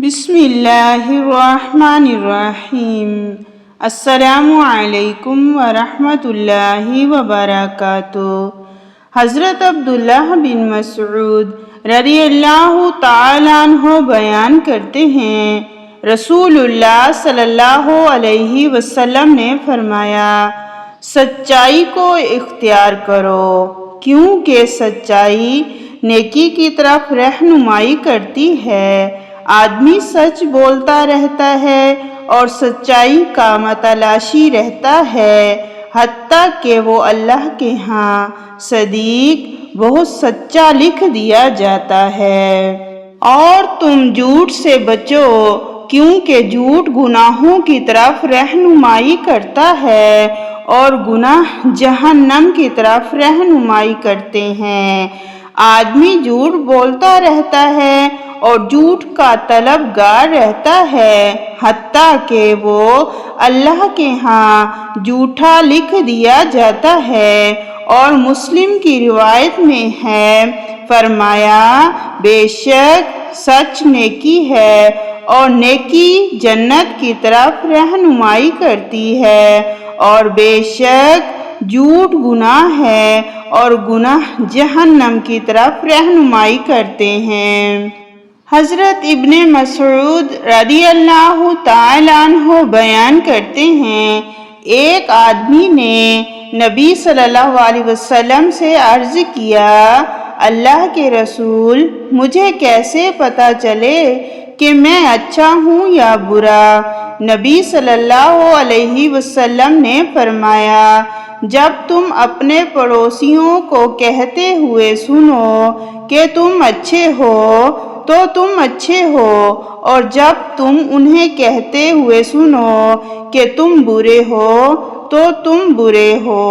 بسم اللہ الرحمن الرحیم۔ السلام علیکم ورحمۃ اللہ وبرکاتہ۔ حضرت عبداللہ بن مسعود رضی اللہ تعالیٰ عنہ بیان کرتے ہیں، رسول اللہ صلی اللہ علیہ وسلم نے فرمایا، سچائی کو اختیار کرو، کیونکہ سچائی نیکی کی طرف رہنمائی کرتی ہے۔ آدمی سچ بولتا رہتا ہے اور سچائی کا متلاشی رہتا ہے، حتیٰ کہ وہ اللہ کے ہاں صدیق بہت سچا لکھ دیا جاتا ہے۔ اور تم جھوٹ سے بچو، کیونکہ جھوٹ گناہوں کی طرف رہنمائی کرتا ہے اور گناہ جہنم کی طرف رہنمائی کرتے ہیں۔ آدمی جھوٹ بولتا رہتا ہے اور جھوٹ کا طلبگار رہتا ہے، حتیٰ کہ وہ اللہ کے ہاں جھوٹا لکھ دیا جاتا ہے۔ اور مسلم کی روایت میں ہے، فرمایا، بے شک سچ نیکی ہے اور نیکی جنت کی طرف رہنمائی کرتی ہے، اور بے شک جھوٹ گناہ ہے اور گناہ جہنم کی طرف رہنمائی کرتے ہیں۔ حضرت ابن مسعود رضی اللہ تعالیٰ عنہ بیان کرتے ہیں، ایک آدمی نے نبی صلی اللہ علیہ وسلم سے عرض کیا، اللہ کے رسول، مجھے کیسے پتہ چلے کہ میں اچھا ہوں یا برا؟ نبی صلی اللہ علیہ وسلم نے فرمایا، جب تم اپنے پڑوسیوں کو کہتے ہوئے سنو کہ تم اچھے ہو تو تم اچھے ہو، اور جب تم انہیں کہتے ہوئے سنو کہ تم برے ہو تو تم برے ہو۔